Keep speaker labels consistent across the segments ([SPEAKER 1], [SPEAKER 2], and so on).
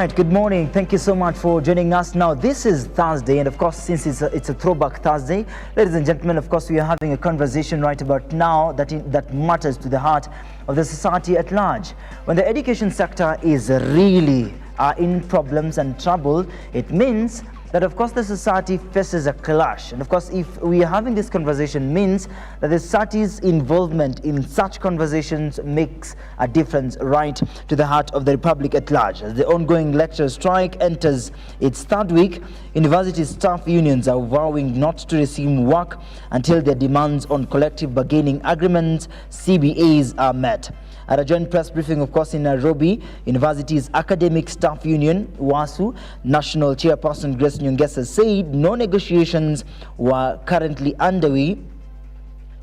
[SPEAKER 1] right, good morning. Thank you so much for joining us. Now, this is Thursday, and of course, since it's a throwback Thursday, ladies and gentlemen, of course, we are having a conversation right about now that matters to the heart of the society at large. When the education sector is really in problems and trouble, it means that of course the society faces a clash, and of course if we are having this conversation means that the society's involvement in such conversations makes a difference right to the heart of the republic at large. As the ongoing lecture strike enters its third week, university staff unions are vowing not to resume work until their demands on collective bargaining agreements, CBAs, are met. At a joint press briefing, of course, in Nairobi, University's Academic Staff Union, WASU, National Chairperson Grace Nyongesa said no negotiations were currently underway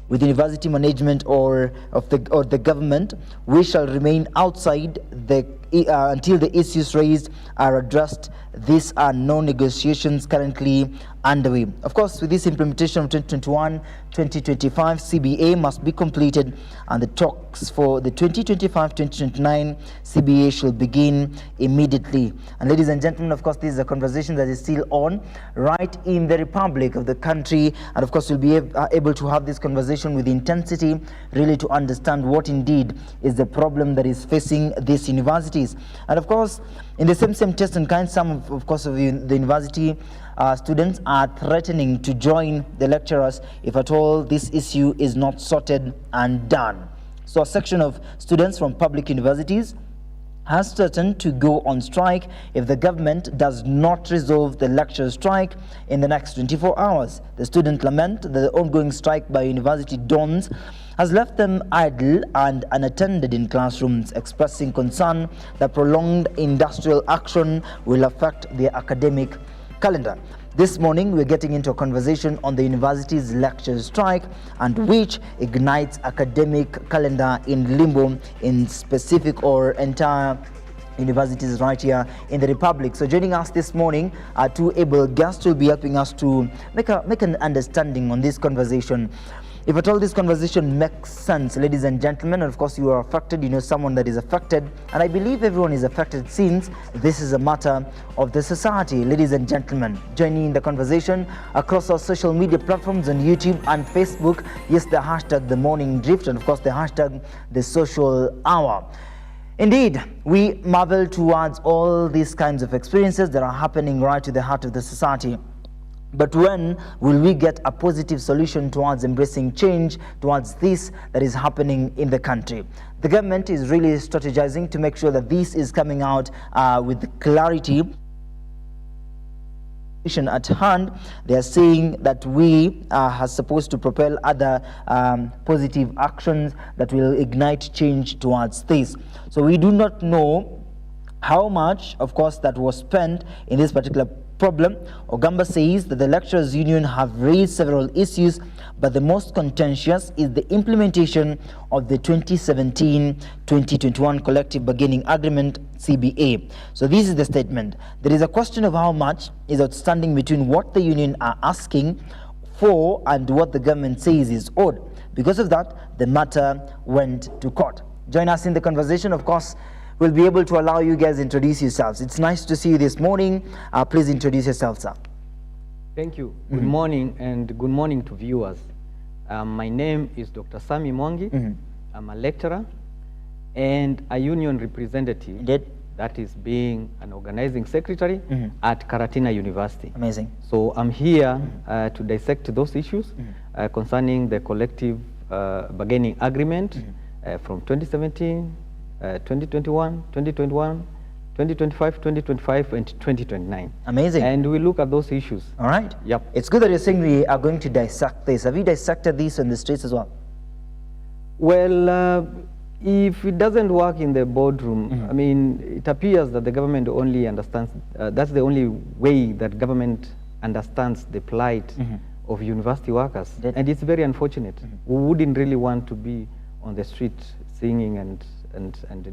[SPEAKER 1] with university management or the government. We shall remain outside until the issues raised are addressed. These are no negotiations currently underway. Of course, with this implementation of 2021-2025 CBA must be completed, and the talks for the 2025-2029 CBA shall begin immediately. And ladies and gentlemen, of course, this is a conversation that is still on right in the republic of the country, and of course we'll be able to have this conversation with intensity, really to understand what indeed is the problem that is facing these universities. And of course, in the same test and kind, some of course of the university students are threatening to join the lecturers if at all this issue is not sorted and done. So a section of students from public universities has threatened to go on strike if the government does not resolve the lecture strike in the next 24 hours. The students lament that the ongoing strike by university dons has left them idle and unattended in classrooms, expressing concern that prolonged industrial action will affect their academic calendar. This morning, we're getting into a conversation on the university's lecture strike and which ignites academic calendar in Limbo in specific or entire universities right here in the republic. So joining us this morning are two able guests who will be helping us to make an understanding on this conversation. If at all this conversation makes sense, ladies and gentlemen, and of course you are affected, you know someone that is affected, and I believe everyone is affected since this is a matter of the society. Ladies and gentlemen, joining in the conversation across our social media platforms on YouTube and Facebook, yes, the hashtag The Morning Drift, and of course the hashtag The Social Hour. Indeed, we marvel towards all these kinds of experiences that are happening right to the heart of the society. But when will we get a positive solution towards embracing change towards this that is happening in the country? The government is really strategizing to make sure that this is coming out with clarity. At hand, they are saying that we are supposed to propel other positive actions that will ignite change towards this. So we do not know how much, of course, that was spent in this particular problem. Ogamba says that the lecturers union have raised several issues, but the most contentious is the implementation of the 2017-2021 collective bargaining agreement, CBA. So this is the statement. There is a question of how much is outstanding between what the union are asking for and what the government says is owed. Because of that, the matter went to court. Join us in the conversation, of course. We'll be able to allow you guys to introduce yourselves. It's nice to see you this morning. Please introduce yourself, sir.
[SPEAKER 2] Thank you. Good morning, and good morning to viewers. My name is Dr. Sami Mwangi. I'm a lecturer and a union representative.
[SPEAKER 1] Indeed.
[SPEAKER 2] That is being an organizing secretary at Karatina University.
[SPEAKER 1] Amazing.
[SPEAKER 2] So I'm here to dissect those issues concerning the collective bargaining agreement from 2017, 2021, 2025, 2025, and 2029.
[SPEAKER 1] Amazing.
[SPEAKER 2] And we look at those issues.
[SPEAKER 1] All right.
[SPEAKER 2] Yep.
[SPEAKER 1] It's good that you're saying we are going to dissect this. Have you dissected this in the streets as well?
[SPEAKER 2] Well, if it doesn't work in the boardroom, I mean, it appears that the government only understands, that's the only way that government understands the plight of university workers. And it's very unfortunate. We wouldn't really want to be on the street singing and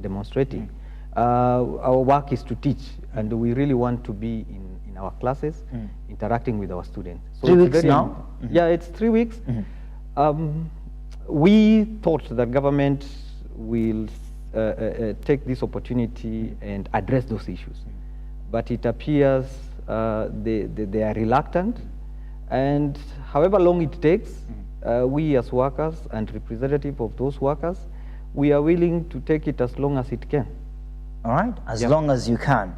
[SPEAKER 2] demonstrating. Our work is to teach, and we really want to be in our classes, interacting with our students.
[SPEAKER 1] So 3 weeks now?
[SPEAKER 2] Yeah, it's 3 weeks. We thought that government will take this opportunity and address those issues. but it appears they are reluctant. And however long it takes, we as workers and representative of those workers, we are willing to take it as long as it can.
[SPEAKER 1] All right, as long as you can.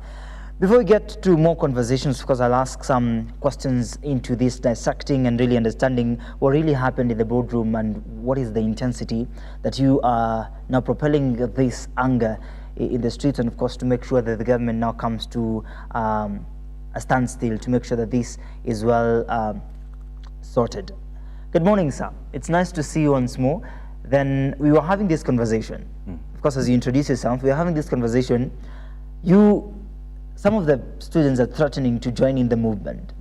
[SPEAKER 1] Before we get to more conversations, because I'll ask some questions into this, dissecting and really understanding what really happened in the boardroom and what is the intensity that you are now propelling this anger in the streets, and of course to make sure that the government now comes to a standstill to make sure that this is well sorted. Good morning, sir. It's nice to see you once more. Then we were having this conversation. Of course, as you introduce yourself, we are having this conversation. Some of the students are threatening to join in the movement.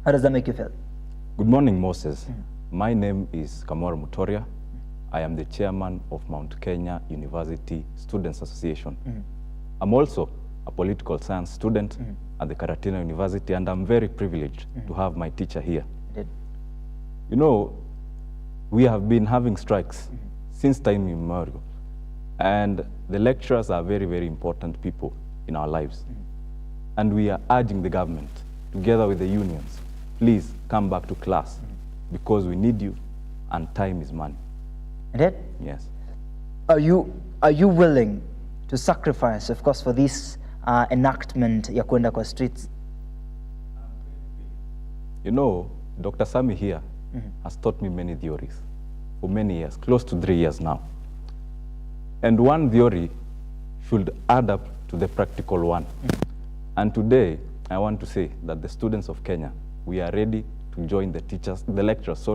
[SPEAKER 1] How does that make you feel?
[SPEAKER 3] Good morning, Moses. My name is Kamora Mutoria. I am the chairman of Mount Kenya University Students Association. I'm also a political science student at the Karatina University, and I'm very privileged to have my teacher here. You know, we have been having strikes since time immemorial, and the lecturers are very, very important people in our lives. And we are urging the government, together with the unions, please come back to class because we need you and time is money.
[SPEAKER 1] Indeed?
[SPEAKER 3] Yes.
[SPEAKER 1] Are you willing to sacrifice, of course, for this enactment ya kwenda kwa streets?
[SPEAKER 3] You know, Dr. Sami here has taught me many theories for many years, close to 3 years now. And one theory should add up to the practical one. And today, I want to say that the students of Kenya, we are ready to join the lecturers,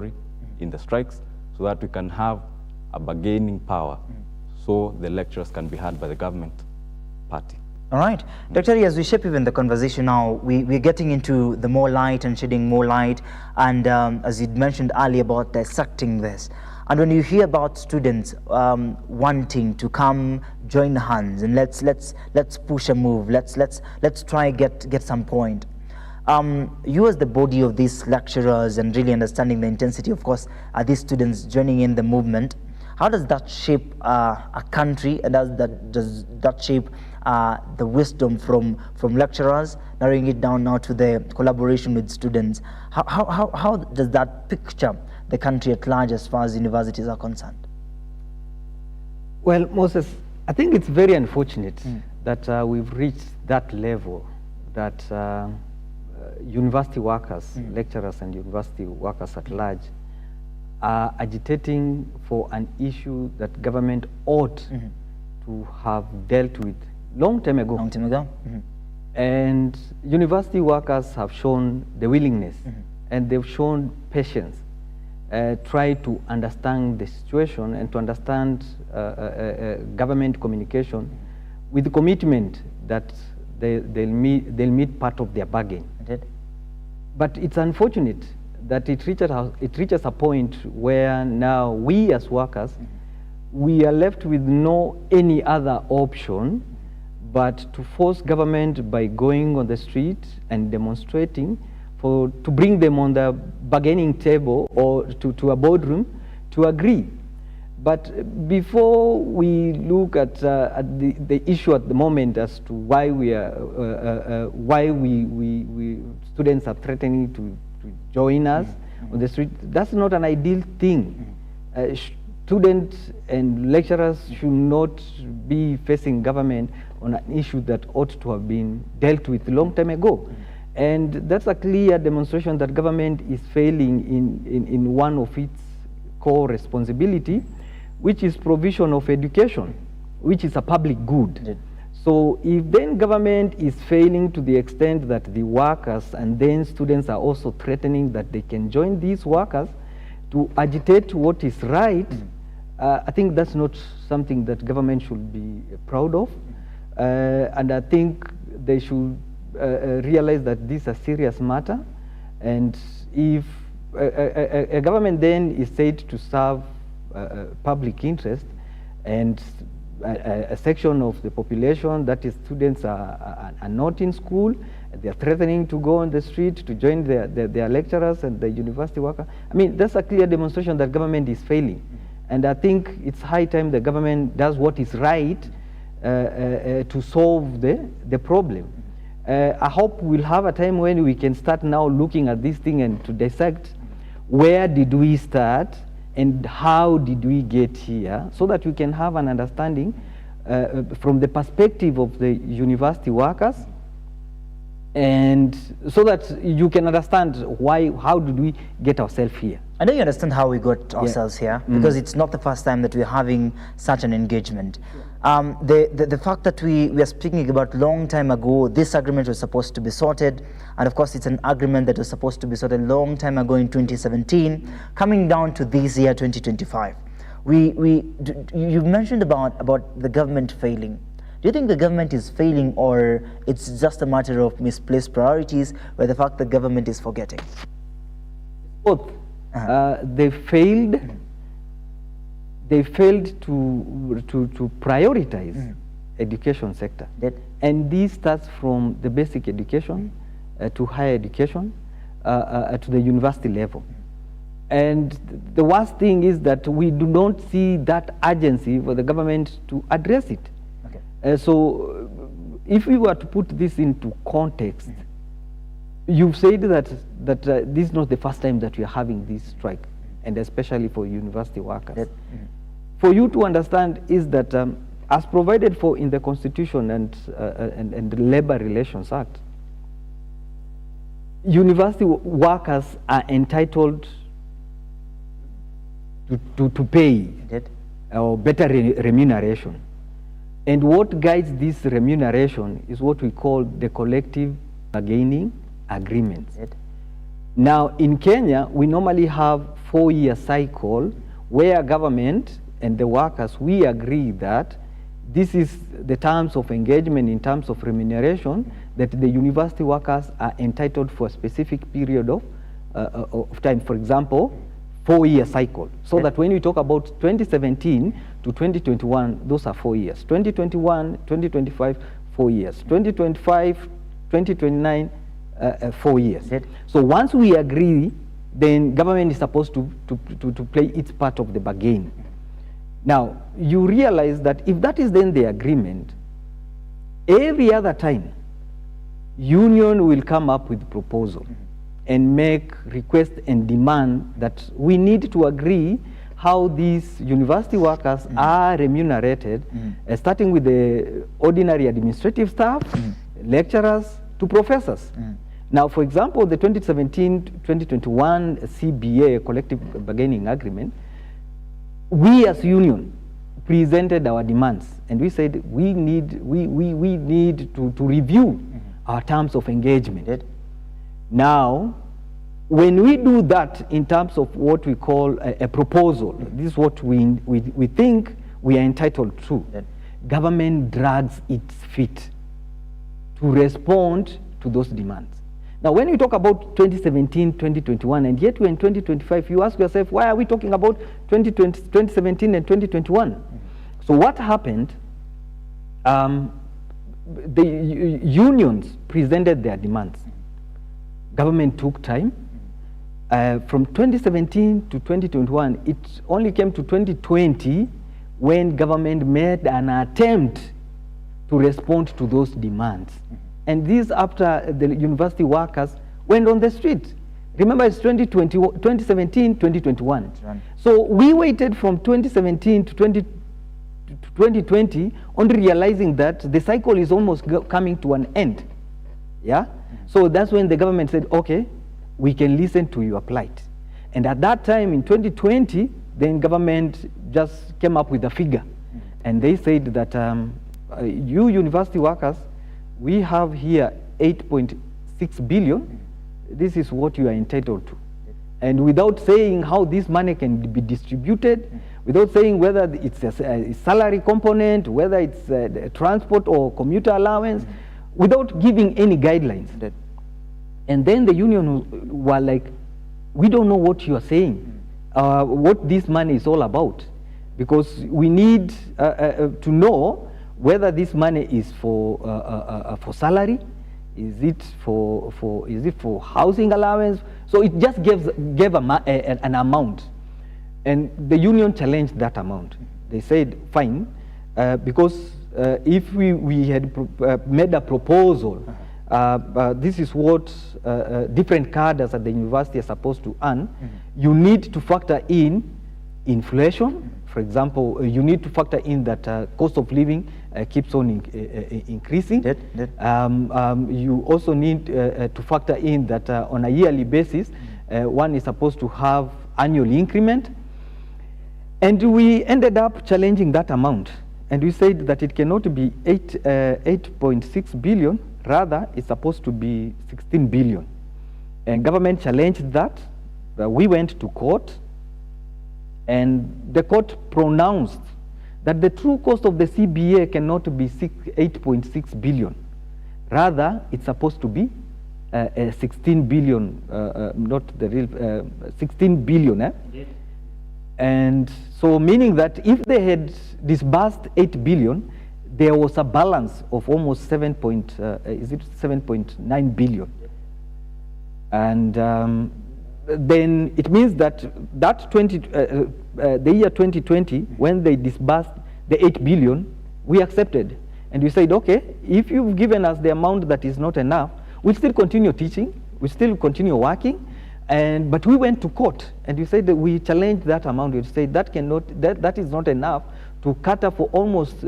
[SPEAKER 3] in the strikes, so that we can have a bargaining power, so the lecturers can be heard by the government party.
[SPEAKER 1] All right. Dr. As we shape even the conversation now, we're getting into the more light and shedding more light, and as you mentioned earlier about dissecting this. And when you hear about students wanting to come join hands and let's push a move, let's try get some point. You as the body of these lecturers and really understanding the intensity, of course, are these students joining in the movement. How does that shape a country, and does that shape the wisdom from lecturers, narrowing it down now to the collaboration with students? How does that picture the country at large as far as universities are concerned?
[SPEAKER 2] Well, Moses, I think it's very unfortunate that we've reached that level, that university workers, lecturers and university workers at large are agitating for an issue that government ought to have dealt with long time ago.
[SPEAKER 1] Long time ago.
[SPEAKER 2] And university workers have shown the willingness and they've shown patience, try to understand the situation and to understand government communication with the commitment that they'll meet part of their bargain. But it's unfortunate that it reaches a point where now we as workers, we are left with no any other option but to force government by going on the street and demonstrating to bring them on the bargaining table or to a boardroom to agree. But before we look at the issue at the moment as to why students are threatening to join us on the street, that's not an ideal thing. Students and lecturers should not be facing government on an issue that ought to have been dealt with a long time ago. And that's a clear demonstration that government is failing in one of its core responsibility, which is provision of education, which is a public good. So if then government is failing to the extent that the workers and then students are also threatening that they can join these workers to agitate what is right, I think that's not something that government should be proud of. And I think they should realize that this is a serious matter. And if a government then is said to serve public interest, and a section of the population, that is students, are not in school, they are threatening to go on the street to join their lecturers and the university worker. I mean, that's a clear demonstration that government is failing. And I think it's high time the government does what is right to solve the problem. I hope we'll have a time when we can start now looking at this thing and to dissect where did we start and how did we get here, so that we can have an understanding from the perspective of the university workers, and so that you can understand how did we get ourselves here.
[SPEAKER 1] I know you understand how we got ourselves here, because it's not the first time that we're having such an engagement. The fact that we are speaking about long time ago, this agreement was supposed to be sorted, and of course it's an agreement that was supposed to be sorted long time ago in 2017, coming down to this year 2025. You mentioned about the government failing. Do you think the government is failing, or it's just a matter of misplaced priorities, or the fact the government is forgetting?
[SPEAKER 2] Both. They failed. They failed to prioritize education sector, and this starts from the basic education to higher education to the university level. And the worst thing is that we do not see that urgency for the government to address it. So if we were to put this into context, you've said that this is not the first time that we are having this strike, and especially for university workers. For you to understand is that as provided for in the Constitution and the Labor Relations Act, university workers are entitled to pay or better remuneration. And what guides this remuneration is what we call the collective bargaining agreements. Now, in Kenya, we normally have 4-year cycle where government and the workers, we agree that this is the terms of engagement in terms of remuneration, that the university workers are entitled for a specific period of time. For example, 4-year cycle. So that when we talk about 2017 to 2021, those are 4 years. 2021, 2025, 4 years. 2025, 2029, 4 years. So once we agree, then government is supposed to play its part of the bargain. Now, you realize that if that is then the agreement, every other time, union will come up with proposal and make request and demand that we need to agree how these university workers are remunerated, starting with the ordinary administrative staff, lecturers, to professors. Now, for example, the 2017-2021 CBA, collective bargaining agreement, we as union presented our demands, and we said we need to review our terms of engagement. Now, when we do that in terms of what we call a proposal, this is what we think we are entitled to. Government drags its feet to respond to those demands. Now, when we talk about 2017, 2021, and yet we're in 2025, you ask yourself, why are we talking about 2017 and 2021? So what happened, the unions presented their demands. Government took time. From 2017 to 2021, it only came to 2020 when government made an attempt to respond to those demands. And this after the university workers went on the street. Remember, it's 2017, 2021. So we waited from 2017 to 2020, only realizing that the cycle is almost coming to an end. Yeah? So that's when the government said, okay, we can listen to your plight. And at that time, in 2020, then government just came up with a figure. And they said that you university workers, we have here 8.6 billion. This is what you are entitled to. And without saying how this money can be distributed, without saying whether it's a salary component, whether it's a transport or commuter allowance, without giving any guidelines. And then the union were like, we don't know what you are saying, what this money is all about, because we need to know whether this money is for salary, is it for housing allowance. So it just gave an amount, and the union challenged that amount. They said, fine, because if we had made a proposal, this is what different cadres at the university are supposed to earn, you need to factor in inflation. For example, you need to factor in that cost of living keeps on increasing. You also need to factor in that on a yearly basis, one is supposed to have annual increment. And we ended up challenging that amount. And we said that it cannot be 8.6 billion, rather it's supposed to be 16 billion. And government challenged that. We went to court, and the court pronounced that the true cost of the CBA cannot be 8.6 billion. Rather, it's supposed to be 16 billion, not the real, 16 billion. And so meaning that if they had disbursed 8 billion, there was a balance of almost 7.9 billion. And then it means that the year 2020, when they disbursed the 8 billion, we accepted. And we said, okay, if you've given us the amount that is not enough, we'll still continue teaching, we'll still continue working. But we went to court, and you said that we challenged that amount. We said that that is not enough to cater for almost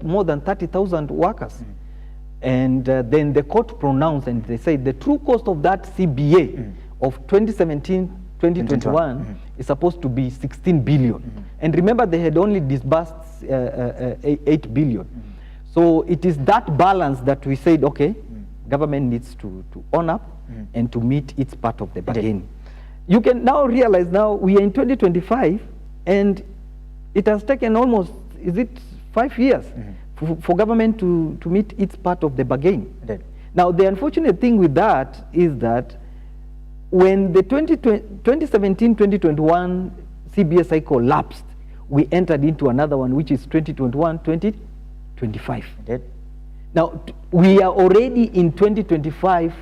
[SPEAKER 2] more than 30,000 workers. And then the court pronounced, and they said the true cost of that CBA of 2017-2021 is supposed to be 16 billion. And remember, they had only disbursed 8 billion. So it is that balance that we said, okay, government needs to own up and to meet its part of the bargain. You can now realize now we are in 2025, and it has taken almost, is it 5 years for government to meet its part of the bargain. Now the unfortunate thing with that is that when the 2017-2021 CBA cycle lapsed, we entered into another one, which is 2021-2025. Now we are already in 2025.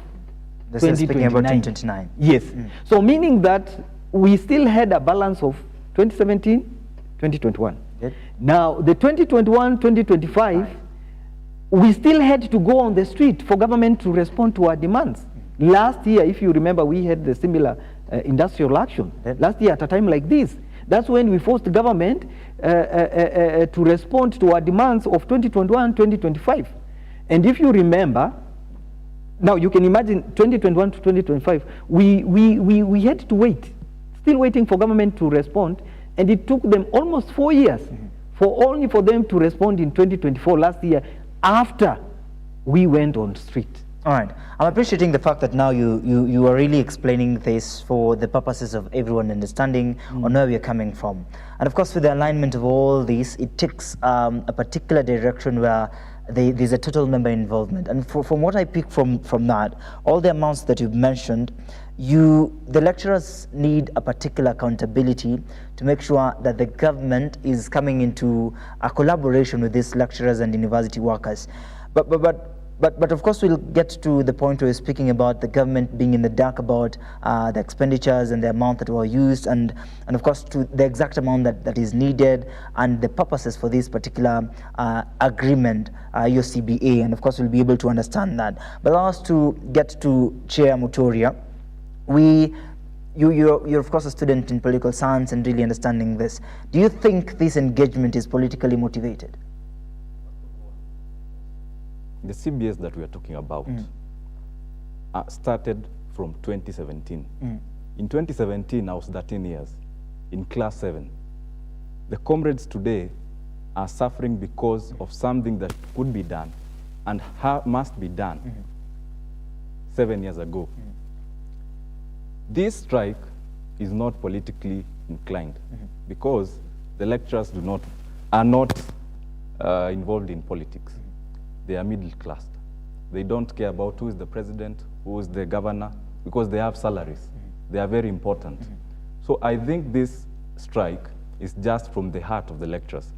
[SPEAKER 1] This is speaking about 2029.
[SPEAKER 2] Yes. So meaning that we still had a balance of 2017-2021. Now the 2021-2025, we still had to go on the street for government to respond to our demands. Last year, if you remember, we had the similar industrial action. Last year at a time like this, that's when we forced the government to respond to our demands of 2021-2025. And if you remember, now you can imagine 2021 to 2025, we had to wait, still waiting for government to respond, and it took them almost 4 years only for them to respond in 2024 last year, after we went on street.
[SPEAKER 1] All right. I'm appreciating the fact that now you are really explaining this for the purposes of everyone understanding on where we are coming from. And of course, with the alignment of all these, it takes a particular direction where there's a total member involvement. And from what I pick from that, all the amounts that you've mentioned, the lecturers need a particular accountability to make sure that the government is coming into a collaboration with these lecturers and university workers. But of course, we'll get to the point where we're speaking about the government being in the dark about the expenditures and the amount that were used, and of course to the exact amount that is needed and the purposes for this particular agreement, your CBA, and of course we'll be able to understand that. But allow us to get to Chair Mutoria. You're of course a student in political science and really understanding this. Do you think this engagement is politically motivated?
[SPEAKER 3] The CBAs that we are talking about started from 2017. In 2017, I was 13 years in class 7. The comrades today are suffering because of something that could be done and must be done 7 years ago. This strike is not politically inclined because the lecturers are not involved in politics. They are middle class. They don't care about who is the president, who is the governor, because they have salaries. They are very important. So I think this strike is just from the heart of the lecturers,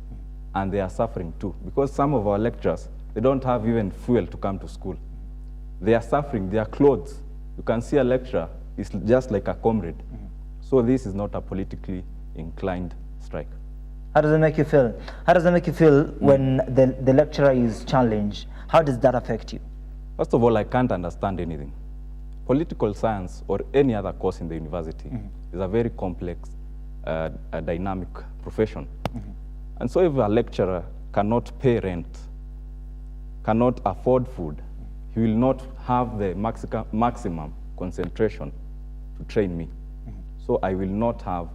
[SPEAKER 3] and they are suffering too, because some of our lecturers, they don't have even fuel to come to school. They are suffering, their clothes. You can see a lecturer is just like a comrade. So this is not a politically inclined strike.
[SPEAKER 1] How does it make you feel? How does it make you feel when the lecturer is challenged? How does that affect you?
[SPEAKER 3] First of all, I can't understand anything. Political science or any other course in the university is a very complex, a dynamic profession. And so if a lecturer cannot pay rent, cannot afford food, he will not have the maximum concentration to train me. So I will not have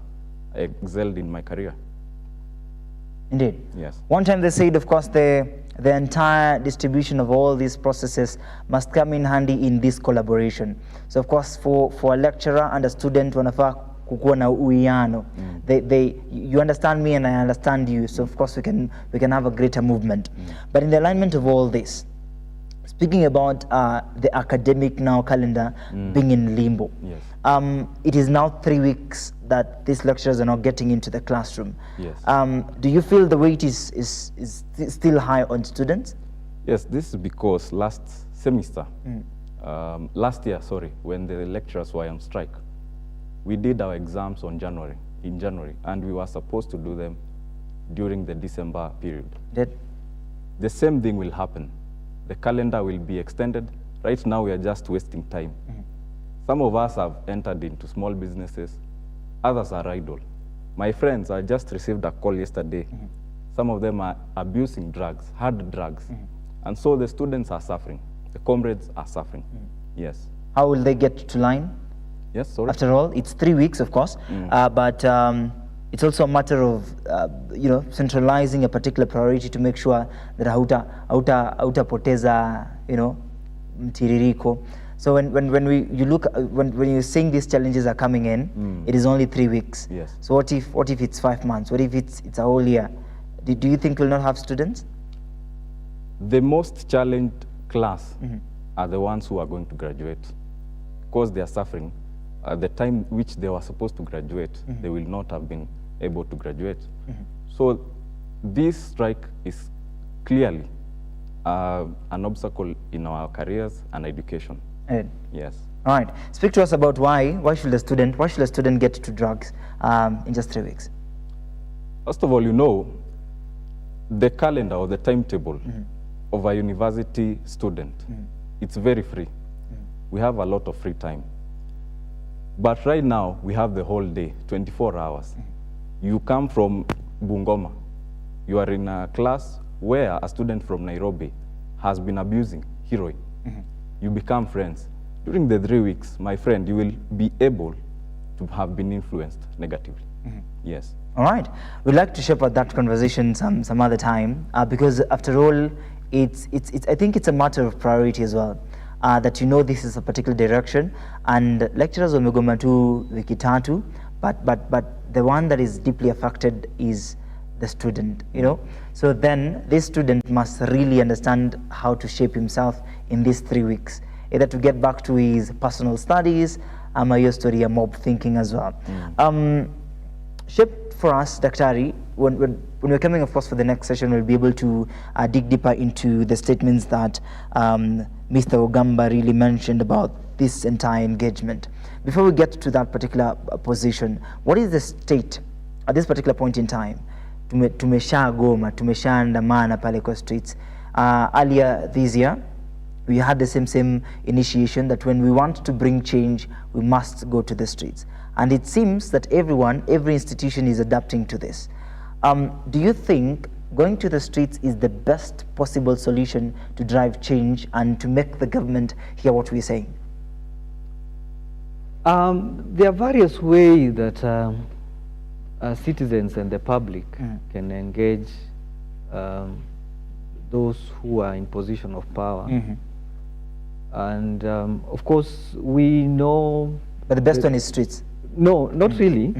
[SPEAKER 3] excelled in my career.
[SPEAKER 1] Indeed.
[SPEAKER 3] Yes.
[SPEAKER 1] One time they said, of course, the entire distribution of all these processes must come in handy in this collaboration. So, of course, for a lecturer and a student, wanafaa kukuwa na uwiano. You understand me and I understand you. So, of course, we can have a greater movement. But in the alignment of all this, speaking about the academic now calendar being in limbo,
[SPEAKER 3] Yes.
[SPEAKER 1] it is now 3 weeks that these lecturers are not getting into the classroom.
[SPEAKER 3] Yes.
[SPEAKER 1] Do you feel the weight is still high on students?
[SPEAKER 3] Yes, this is because last semester, last year, sorry, when the lecturers were on strike, we did our exams in January, and we were supposed to do them during the December period. The same thing will happen. The calendar will be extended. Right now, we are just wasting time. Some of us have entered into small businesses. Others are idle. My friends, I just received a call yesterday. Some of them are abusing drugs, hard drugs. And so the students are suffering. The comrades are suffering. Yes.
[SPEAKER 1] How will they get to line?
[SPEAKER 3] Yes, sorry.
[SPEAKER 1] After all, it's 3 weeks, of course, but it's also a matter of centralizing a particular priority to make sure that hautapoteza mtiririko. So when you're saying these challenges are coming in, it is only 3 weeks.
[SPEAKER 3] Yes.
[SPEAKER 1] So what if it's 5 months? What if it's a whole year? Do you think we'll not have students?
[SPEAKER 3] The most challenged class are the ones who are going to graduate, because they are suffering. At the time which they were supposed to graduate, they will not have been able to graduate. So this strike is clearly an obstacle in our careers and education. Yes.
[SPEAKER 1] All right. Speak to us about why should a student get to drugs in just 3 weeks?
[SPEAKER 3] First of all, the calendar or the timetable of a university student, it's very free. We have a lot of free time. But right now, we have the whole day, 24 hours. You come from Bungoma. You are in a class where a student from Nairobi has been abusing heroin. You become friends. During the 3 weeks, my friend, you will be able to have been influenced negatively. Yes.
[SPEAKER 1] All right. We'd like to shepherd that conversation some other time because after all, I think it's a matter of priority as well. That this is a particular direction, and lecturers wamegoma tu wiki tatu, but the one that is deeply affected is the student, So then this student must really understand how to shape himself in these 3 weeks, either to get back to his personal studies, your story, mob thinking as well. Shape for us, Daktari, when we're coming, of course, for the next session, we'll be able to dig deeper into the statements that Mr. Ogamba really mentioned about this entire engagement. Before we get to that particular position, what is the state at this particular point in time? Tumeshaandamana pale kwa streets. Earlier this year, we had the same initiation that when we want to bring change, we must go to the streets. And it seems that every institution is adapting to this. Do you think going to the streets is the best possible solution to drive change and to make the government hear what we're saying?
[SPEAKER 2] There are various ways that citizens and the public can engage those who are in position of power. And of course, we know...
[SPEAKER 1] But the best one is streets.
[SPEAKER 2] No, not really.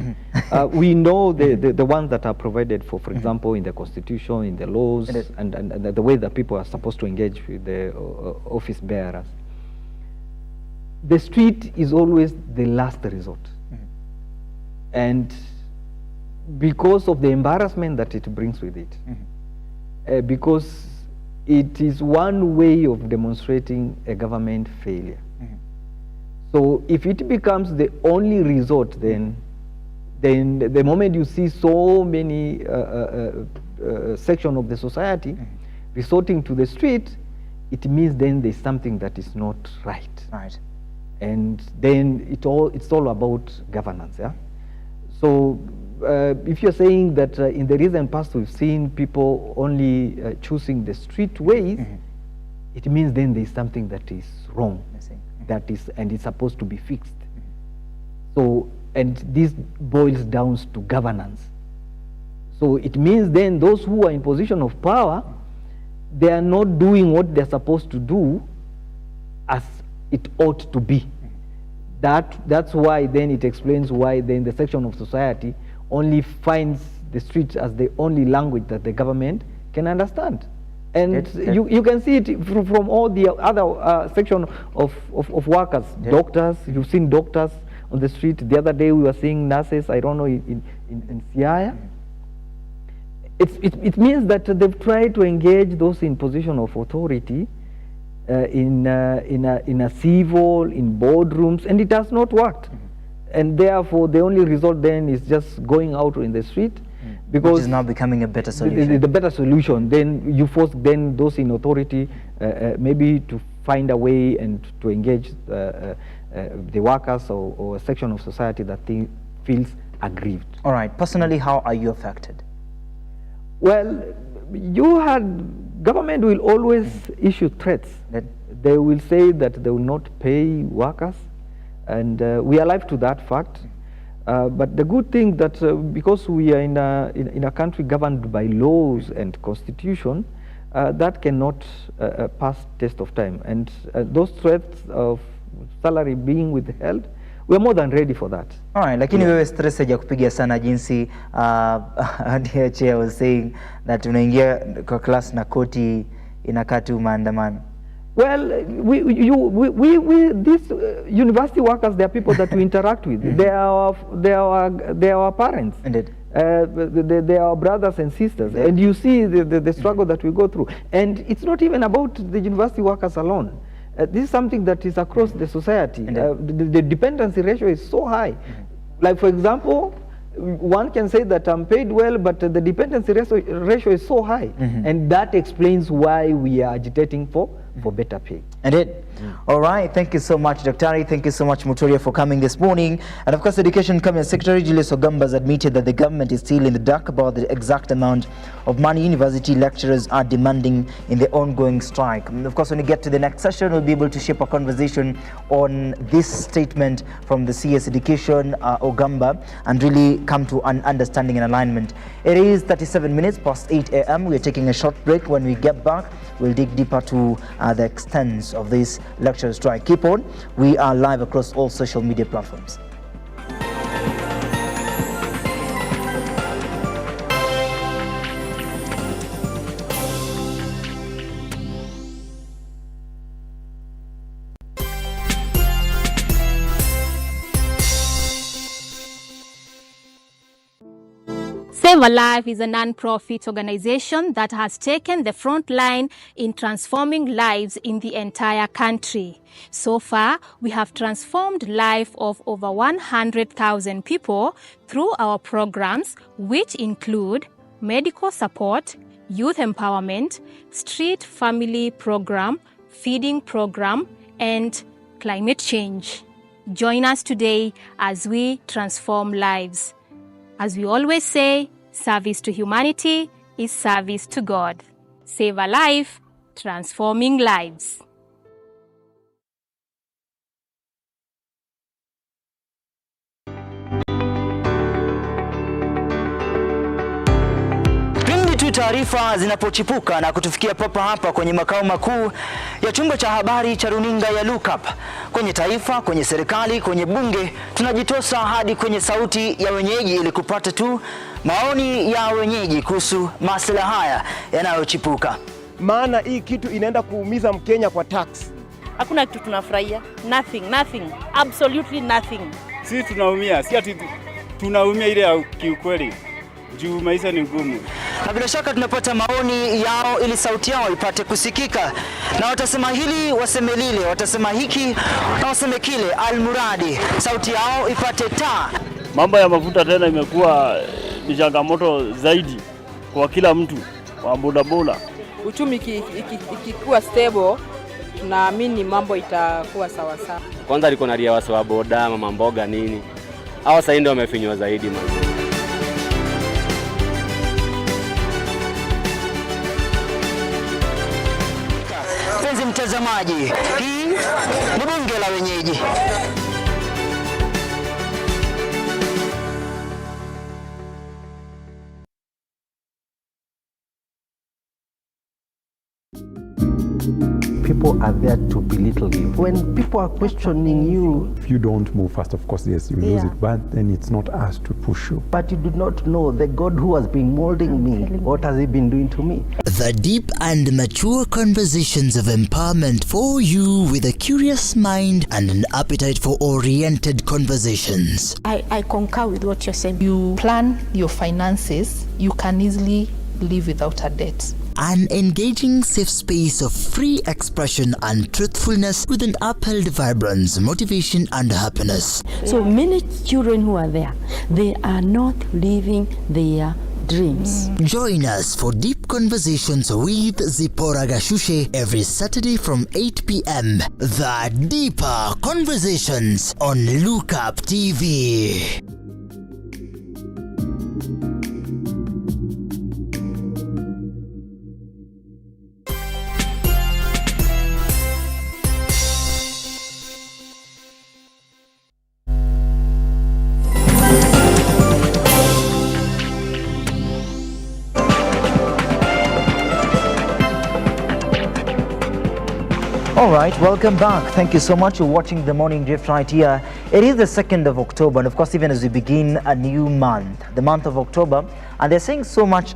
[SPEAKER 2] We know the ones that are provided for example, in the Constitution, in the laws, and the way that people are supposed to engage with the office bearers. The street is always the last resort. And because of the embarrassment that it brings with it, because it is one way of demonstrating a government failure. So if it becomes the only resort, then then the moment you see so many section of the society resorting to the street, it means then there's something that is not right.
[SPEAKER 1] Right.
[SPEAKER 2] And then it's all about governance. Yeah. So if you're saying that in the recent past we've seen people only choosing the street ways, it means then there's something that is wrong. That is, and it's supposed to be fixed. So, and this boils down to governance. So it means then those who are in position of power, they are not doing what they're supposed to do as it ought to be. That's why then it explains why then the section of society only finds the street as the only language that the government can understand. And you can see it from all the other section of workers, doctors. You've seen doctors on the street. The other day we were seeing nurses, I don't know, in Siaya. It means that they've tried to engage those in position of authority in a civil, in boardrooms, and it has not worked. And therefore, the only result then is just going out in the street, because
[SPEAKER 1] which is now becoming a better solution.
[SPEAKER 2] The better solution. Then you force then those in authority maybe to find a way and to engage the workers or a section of society that feels aggrieved.
[SPEAKER 1] All right. Personally, how are you affected?
[SPEAKER 2] Well, government will always issue threats. They will say that they will not pay workers, and we are alive to that fact. But the good thing that because we are in a country governed by laws and constitution, that cannot pass test of time. And those threats of salary being withheld, we are more than ready for that.
[SPEAKER 1] All right, lakini wewe stress haja kupiga sana jinsi dear chair was saying that unaingia kwa class na koti inakaa tu maandamano.
[SPEAKER 2] Well, these university workers, they are people that we interact with. They are our parents.
[SPEAKER 1] Indeed.
[SPEAKER 2] They are our brothers and sisters. Indeed. And you see the struggle that we go through. And it's not even about the university workers alone. This is something that is across the society. The dependency ratio is so high. Like, for example, one can say that I'm paid well, but the dependency ratio is so high. And that explains why we are agitating for better pay.
[SPEAKER 1] Indeed. All right. Thank you so much, Dr. Thank you so much, Mutoria, for coming this morning. And of course, Education Cabinet Secretary Julius Ogamba has admitted that the government is still in the dark about the exact amount of money university lecturers are demanding in the ongoing strike. And of course, when we get to the next session, we'll be able to shape a conversation on this statement from the CS Education Ogamba and really come to an understanding and alignment. It is 37 minutes past 8 a.m. We're taking a short break. When we get back, we'll dig deeper to the extent of this lecture strike. Keep on. We are live across all social media platforms.
[SPEAKER 4] Save a Life is a non-profit organization that has taken the front line in transforming lives in the entire country. So far, we have transformed life of over 100,000 people through our programs, which include medical support, youth empowerment, street family program, feeding program, and climate change. Join us today as we transform lives. As we always say, service to humanity is service to God. Save a life, transforming lives.
[SPEAKER 1] Taarifa zinapochipuka na kutufikia papa hapa kwenye makao makuu ya chumba cha habari cha runinga ya Lookup, kwenye taifa, kwenye serikali, kwenye bunge, tunajitosa hadi kwenye sauti ya wenyeji ili kupata tu maoni ya wenyeji kuhusu masuala haya yanayochipuka.
[SPEAKER 5] Maana hii kitu inaenda kuumiza Mkenya kwa tax.
[SPEAKER 6] Hakuna kitu tunafurahia. Nothing. Absolutely nothing.
[SPEAKER 7] Sisi tunaumia, si ati tunaumia ile ya kiukweli. Juu maisha ni ngumu.
[SPEAKER 1] Na bila shaka tunapata maoni yao ili sauti yao ipate kusikika. Na watasema hili, waseme lile, watasema hiki na waseme kile, almuradi sauti yao ipate taa.
[SPEAKER 8] Mambo ya mafuta tena imekuwa ni changamoto zaidi kwa kila mtu wa bodaboda.
[SPEAKER 9] Uchumi ikikuwa stable, tunaamini mambo itakuwa sawa sawa.
[SPEAKER 10] Kwanza liko na ria wasi wa boda, mama mboga nini. Hao sasa ndio wamefinywa zaidi man.
[SPEAKER 1] Mpenzi mtazamaji, hii ni bunge la wenyeji.
[SPEAKER 11] People are there to belittle you. When people are questioning you,
[SPEAKER 12] if you don't move fast, of course, yes, you lose it, but then it's not us to push you.
[SPEAKER 11] But you do not know the God who has been molding me. What has he been doing to me?
[SPEAKER 13] The deep and mature conversations of empowerment for you with a curious mind and an appetite for oriented conversations.
[SPEAKER 14] I concur with what you're saying. You plan your finances, you can easily live without a debt.
[SPEAKER 13] An engaging safe space of free expression and truthfulness with an upheld vibrance, motivation and happiness.
[SPEAKER 15] So many children who are there, they are not living their dreams.
[SPEAKER 13] Join us for deep conversations with Zipporah Gashushe every Saturday from 8 p.m. The Deeper Conversations on Look Up TV.
[SPEAKER 1] All right, welcome back. Thank you so much for watching the Morning Drift right here. It is the 2nd of October, and of course, even as we begin a new month, the month of October, and they're saying so much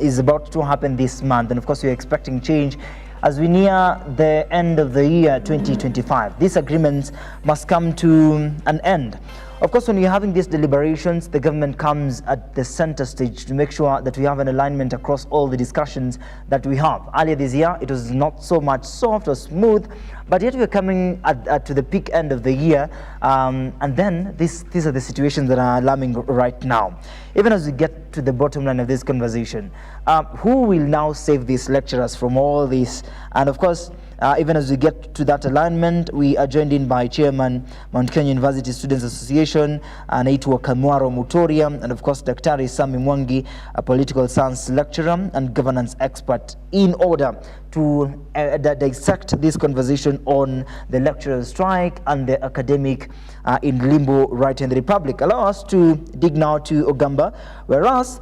[SPEAKER 1] is about to happen this month, and of course, we're expecting change as we near the end of the year 2025. These agreements must come to an end. Of course, when you're having these deliberations, the government comes at the center stage to make sure that we have an alignment across all the discussions that we have. Earlier this year, it was not so much soft or smooth, but yet we're coming to the peak end of the year, and then these are the situations that are alarming right now. Even as we get to the bottom line of this conversation, who will now save these lecturers from all this? And of course, even as we get to that alignment, we are joined in by Chairman, Mount Kenya University Students Association, anaitwa Kamwaro Mutoria, and of course, Daktari Sami Mwangi, a political science lecturer and governance expert, in order to dissect this conversation on the lecturers' strike and the academic in limbo right in the Republic. Allow us to dig now to Ogamba, whereas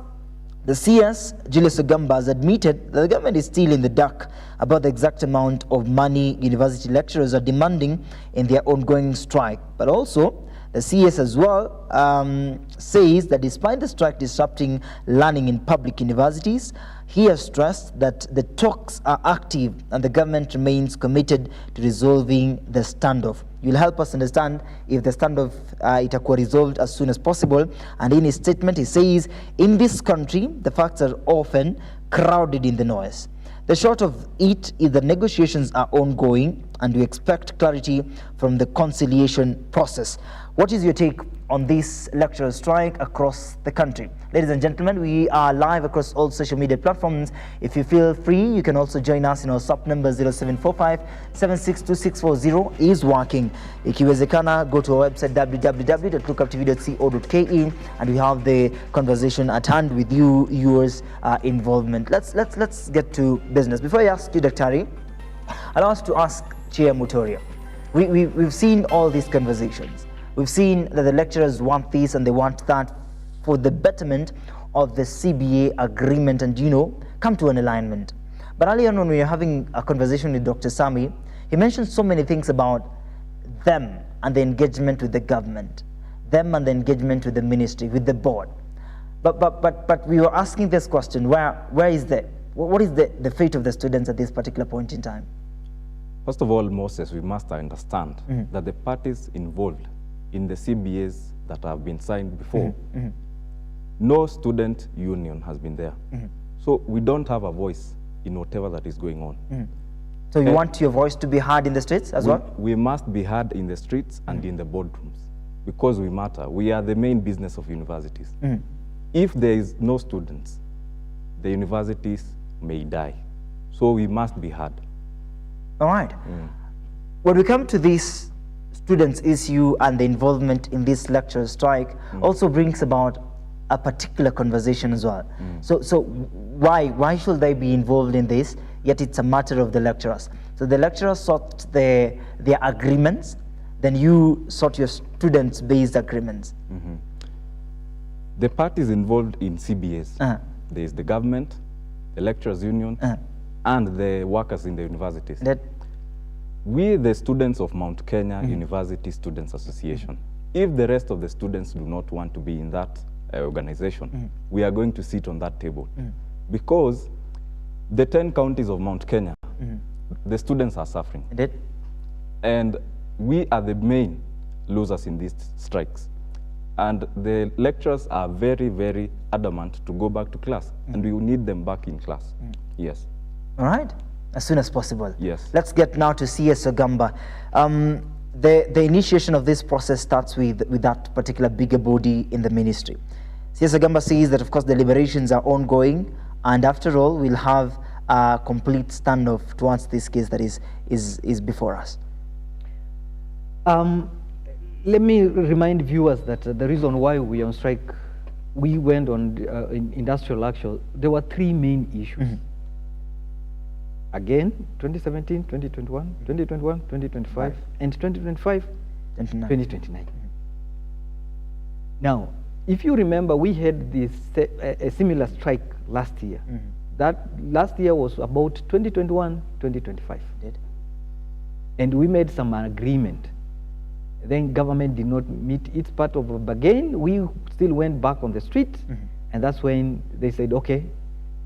[SPEAKER 1] the CS, Julius Ogamba, has admitted that the government is still in the dark about the exact amount of money university lecturers are demanding in their ongoing strike. But also, the CS as well says that despite the strike disrupting learning in public universities, he has stressed that the talks are active and the government remains committed to resolving the standoff. You'll help us understand if the standoff itakuwa resolved as soon as possible. And in his statement, he says, in this country, the facts are often crowded in the noise. The short of it is that negotiations are ongoing and we expect clarity from the conciliation process. What is your take on this lecturer strike across the country? Ladies and gentlemen, we are live across all social media platforms. If you feel free, you can also join us in our WhatsApp number 0745 762640 is working. Ikiwezekana, go to our website www.lookuptv.co.ke and we have the conversation at hand with you, yours involvement. Let's get to business. Before I ask you, Daktari, I'll ask to ask Chair Mutoria. We've seen all these conversations. We've seen that the lecturers want this and they want that for the betterment of the CBA agreement and, come to an alignment. But earlier on, when we were having a conversation with Dr. Sami, he mentioned so many things about them and the engagement with the government, them and the engagement with the ministry, with the board. But we were asking this question, what is the fate of the students at this particular point in time?
[SPEAKER 3] First of all, Moses, we must understand that the parties involved in the CBAs that have been signed before, no student union has been there. So we don't have a voice in whatever that is going on.
[SPEAKER 1] So you want your voice to be heard in the streets as well?
[SPEAKER 3] We must be heard in the streets and in the boardrooms. because we matter. We are the main business of universities. If there is no students, the universities may die. So we must be heard.
[SPEAKER 1] All right. When we come to this students' issue and the involvement in this lecturer strike, also brings about a particular conversation as well. So why should they be involved in this? Yet it's a matter of the lecturers. So the lecturers sought their agreements, then you sought your students-based agreements.
[SPEAKER 3] The parties involved in CBAs, there is the government, the lecturers' union, and the workers in the universities. We, the students of Mount Kenya University Students Association, if the rest of the students do not want to be in that organization, we are going to sit on that table. Because the 10 counties of Mount Kenya, the students are suffering. And we are the main losers in these strikes. And the lecturers are very, very adamant to go back to class. And we will need them back in class. Yes.
[SPEAKER 1] All right. As soon as possible.
[SPEAKER 3] Yes.
[SPEAKER 1] Let's get now to CS Ogamba. The initiation of this process starts with that particular bigger body in the ministry. CS Ogamba says that, of course, the deliberations are ongoing, and after all, we'll have a complete standoff towards this case that is before us.
[SPEAKER 2] Let me remind viewers that the reason why we are on strike, we went on industrial action, there were three main issues. Again, 2017, 2021, 2021, 2025, and 2025, 2029. Now, if you remember, we had this a similar strike last year. That last year was about 2021, 2025. And we made some agreement. Then government did not meet its part of the bargain. We still went back on the street, and that's when they said, okay,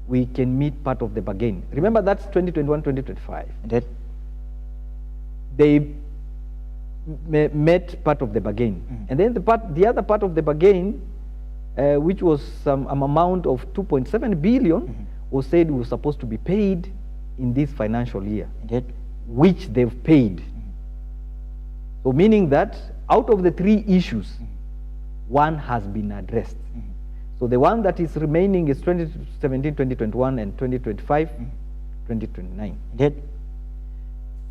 [SPEAKER 2] we can meet part of the bargain. Remember, that's 2021, 2025. They met part of the bargain. And then the other part of the bargain, which was some amount of 2.7 billion, was said was supposed to be paid in this financial year, which they've paid. So meaning that out of the three issues, one has been addressed. So the one that is remaining is 2017, 2021, and 2025, 2029.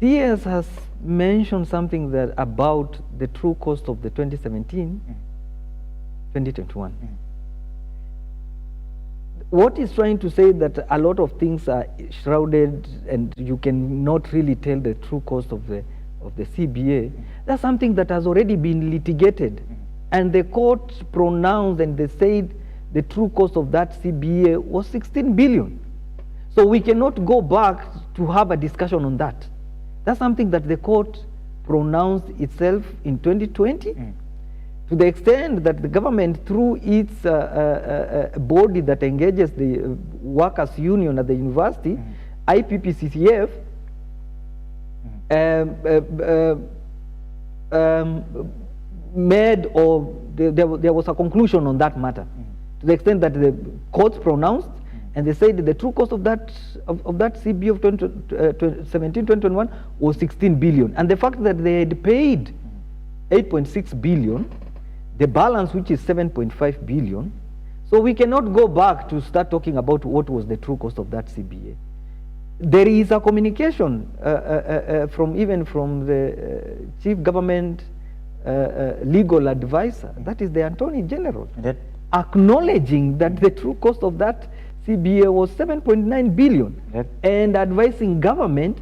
[SPEAKER 2] CS has mentioned something that about the true cost of the 2017, 2021. What is trying to say that a lot of things are shrouded and you cannot really tell the true cost of the CBA. That's something that has already been litigated, and the court pronounced and they said the true cost of that CBA was 16 billion. So we cannot go back to have a discussion on that. That's something that the court pronounced itself in 2020, to the extent that the government, through its body that engages the workers' union at the university, IPPCCF, made, or there was a conclusion on that matter, to the extent that the courts pronounced, and they said that the true cost of that CBA of 2017-2021 was 16 billion, and the fact that they had paid 8.6 billion, the balance, which is 7.5 billion, so we cannot go back to start talking about what was the true cost of that CBA. There is a communication even from the chief government legal advisor, that is the Attorney General, acknowledging that the true cost of that CBA was 7.9 billion and advising government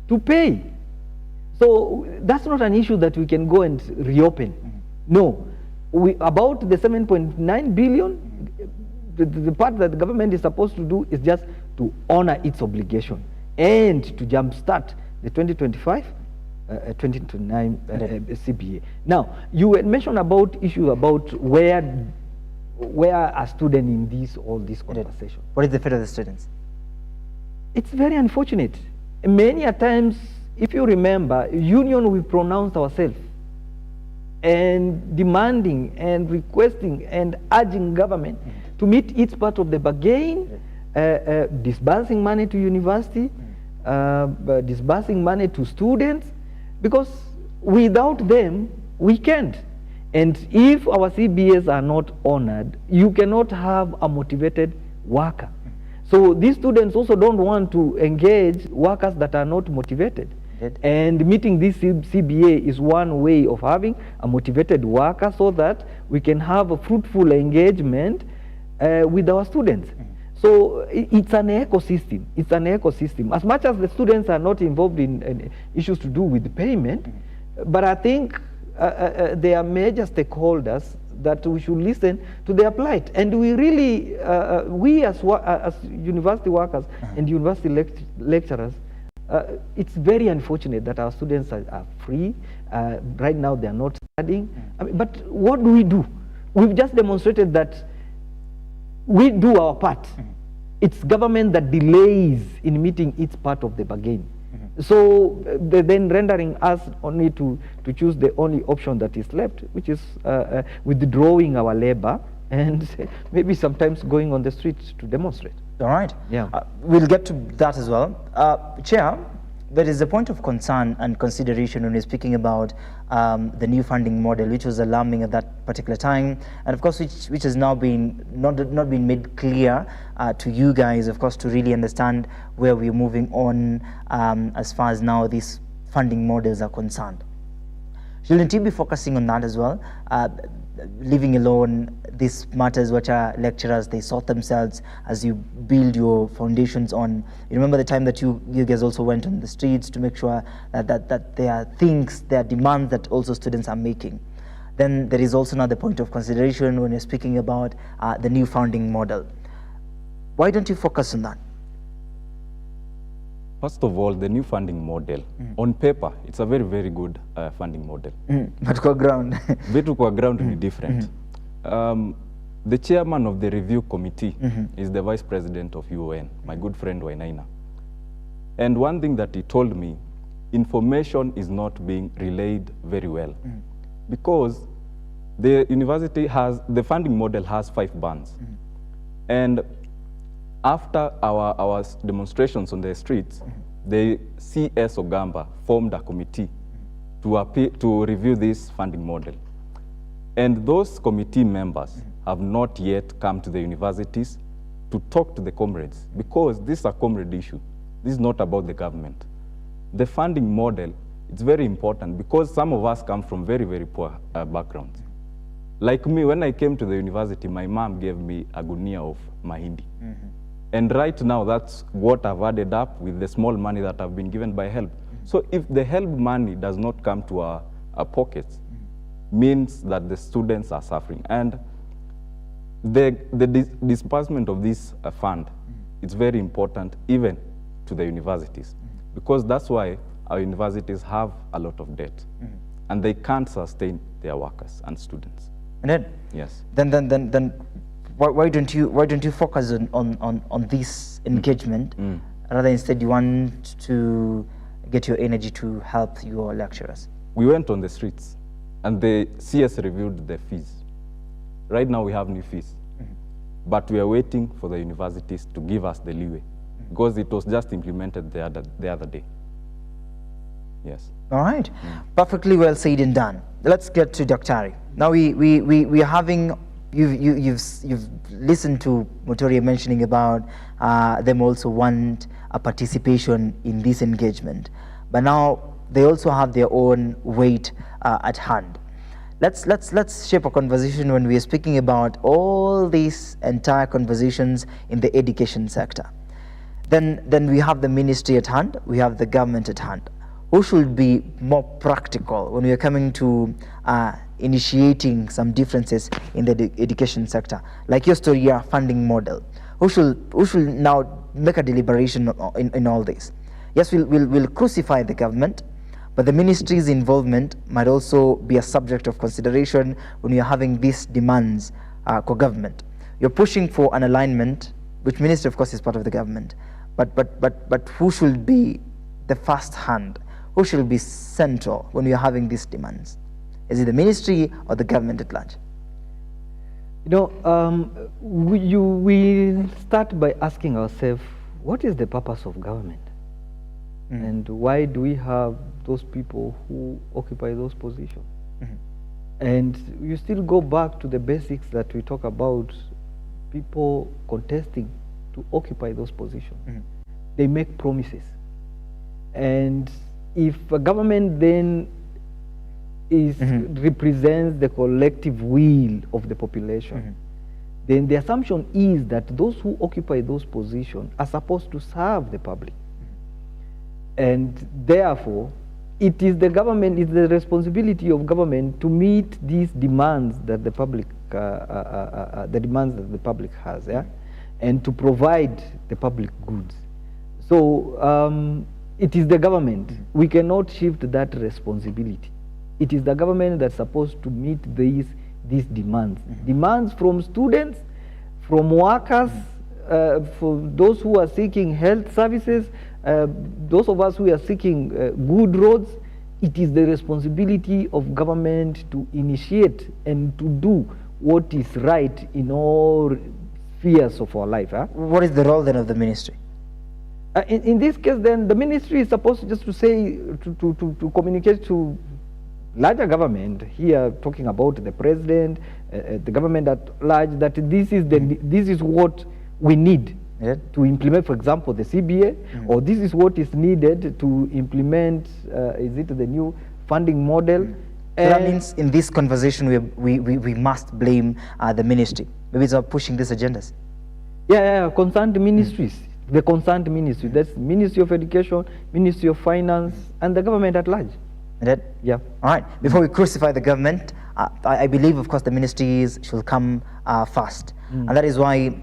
[SPEAKER 2] to pay. So that's not an issue that we can go and reopen. No, about the 7.9 billion, the part that the government is supposed to do is just to honor its obligation and to jumpstart the 2025 2029 CBA. Now, you had mentioned about issue about where a student in all this conversation.
[SPEAKER 1] What is the fate of the students?
[SPEAKER 2] It's very unfortunate. Many a times, if you remember, union, we pronounced ourselves and demanding and requesting and urging government to meet its part of the bargain, disbursing money to university, disbursing money to students, because without them, we can't. And if our CBAs are not honored, you cannot have a motivated worker. So these students also don't want to engage workers that are not motivated. And meeting this CBA is one way of having a motivated worker so that we can have a fruitful engagement with our students. So it's an ecosystem. It's an ecosystem. As much as the students are not involved in issues to do with payment, but I think there are major stakeholders that we should listen to their plight. And we really, we as university workers and university lecturers, it's very unfortunate that our students are free. Right now they are not studying. I mean, but what do? We've just demonstrated that we do our part. It's government that delays in meeting its part of the bargain. So then rendering us only to choose the only option that is left, which is withdrawing our labor and maybe sometimes going on the streets to demonstrate.
[SPEAKER 1] All right.
[SPEAKER 2] Yeah.
[SPEAKER 1] We'll get to that as well. Chair, there is a point of concern and consideration when we're speaking about the new funding model, which was alarming at that particular time, and of course, which has now been not been made clear to you guys, of course, to really understand where we're moving on as far as now these funding models are concerned. Shouldn't you be focusing on that as well? Leaving alone these matters which are lecturers, they sort themselves as you build your foundations on. You remember the time that you guys also went on the streets to make sure that there are things, there are demands that also students are making. Then there is also another point of consideration when you're speaking about the new funding model. Why don't you focus on that?
[SPEAKER 3] First of all, the new funding model, on paper, it's a very, very good funding model.
[SPEAKER 1] But kwa ground?
[SPEAKER 3] Vitu kwa ground is different. The chairman of the review committee is the vice president of UON, my good friend Wainaina. And one thing that he told me, information is not being relayed very well. Because the university has, the funding model has 5 bands. And after our demonstrations on the streets, the CS Ogamba formed a committee to review this funding model. And those committee members have not yet come to the universities to talk to the comrades, because this is a comrade issue. This is not about the government. The funding model, it's very important because some of us come from very, very poor backgrounds. Like me, when I came to the university, my mom gave me a gunia of mahindi. And right now, that's what I've added up with the small money that I've been given by HELP. So if the HELP money does not come to our pockets, means that the students are suffering. And the disbursement of this fund, it's very important even to the universities, because that's why our universities have a lot of debt, and they can't sustain their workers and students.
[SPEAKER 1] And then,
[SPEAKER 3] yes.
[SPEAKER 1] Then why don't you focus on this engagement, rather instead you want to get your energy to help your lecturers?
[SPEAKER 3] We went on the streets, and the CS reviewed the fees. Right now we have new fees, but we are waiting for the universities to give us the leeway, because it was just implemented the other day. Yes.
[SPEAKER 1] All right. Perfectly well said and done. Let's get to Dr. Now we are having, you've listened to Mutoria mentioning about them also want a participation in this engagement, but now they also have their own weight at hand. Let's shape a conversation when we are speaking about all these entire conversations in the education sector. Then we have the ministry at hand, we have the government at hand. Who should be more practical when we are coming to initiating some differences in the education sector? Like your story, your funding model. Who should now make a deliberation in all this? Yes, we'll crucify the government, but the ministry's involvement might also be a subject of consideration when you're having these demands for government. You're pushing for an alignment, which ministry, of course, is part of the government. But who should be the first hand? Who should be central when you're having these demands? Is it the ministry or the government at large?
[SPEAKER 2] You know, we start by asking ourselves, what is the purpose of government? And why do we have those people who occupy those positions? And you still go back to the basics that we talk about, people contesting to occupy those positions. They make promises. And if a government then represents the collective will of the population, then the assumption is that those who occupy those positions are supposed to serve the public. And therefore, it is the government, it's the responsibility of government to meet these demands that the public, has, yeah, and to provide the public goods. So it is the government. We cannot shift that responsibility. It is the government that's supposed to meet these demands. Demands from students, from workers, for those who are seeking health services, those of us who are seeking good roads. It is the responsibility of government to initiate and to do what is right in all spheres of our life.
[SPEAKER 1] What is the role then of the ministry?
[SPEAKER 2] In this case, then, the ministry is supposed just to say, to communicate to larger government, here talking about the president, the government at large, that this is what we need to implement, for example, the CBA, or this is what is needed to implement, is it the new funding model?
[SPEAKER 1] So that means in this conversation we must blame the ministry. Maybe it's not pushing these agendas.
[SPEAKER 2] Yeah, concerned ministries. The concerned ministry, that's Ministry of Education, Ministry of Finance, and the government at large. Yeah.
[SPEAKER 1] All right. Before we crucify the government, I believe, of course, the ministries should come first. And that is why,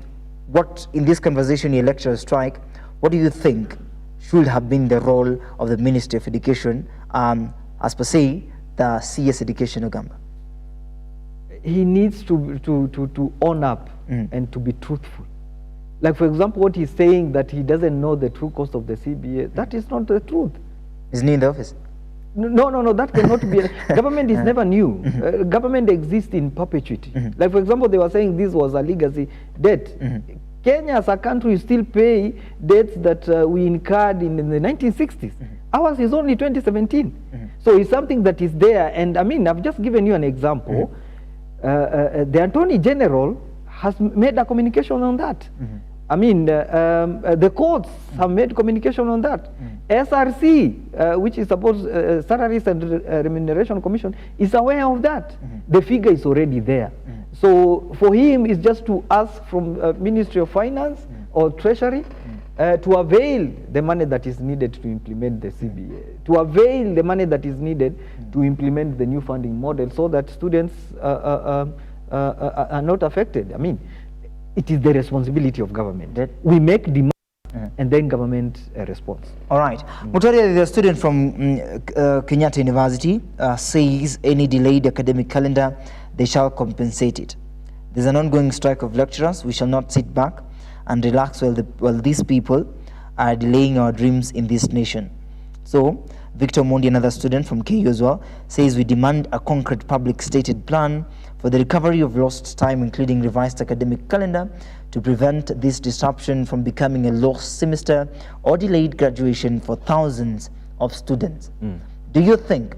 [SPEAKER 1] what in this conversation, your lecturer strike, what do you think should have been the role of the Ministry of Education, as per se, the CS Education Ogamba?
[SPEAKER 2] He needs to own up and to be truthful. Like, for example, what he's saying, that he doesn't know the true cost of the CBA, that is not the truth.
[SPEAKER 1] Isn't he in the office?
[SPEAKER 2] No, that cannot be. Government is never new. Government exists in perpetuity. Like, for example, they were saying this was a legacy debt. Kenya as a country still pay debts that we incurred in the 1960s. Ours is only 2017. So it's something that is there. And I mean, I've just given you an example. The Attorney General has made a communication on that. I mean, the courts have made communication on that. SRC, which is supposed Salaries and Remuneration Commission, is aware of that. The figure is already there. So for him, it's just to ask from Ministry of Finance or Treasury to avail the money that is needed to implement the CBA, to avail the money that is needed to implement the new funding model, so that students are not affected. I mean, it is the responsibility of government. We make demand and then government responds.
[SPEAKER 1] All right. Mutoria, the student from Kenyatta University, says any delayed academic calendar, they shall compensate it. There's an ongoing strike of lecturers. We shall not sit back and relax while these people are delaying our dreams in this nation. So, Victor Mondi, another student from KU as well, says we demand a concrete public stated plan for the recovery of lost time, including revised academic calendar, to prevent this disruption from becoming a lost semester or delayed graduation for thousands of students. Do you think,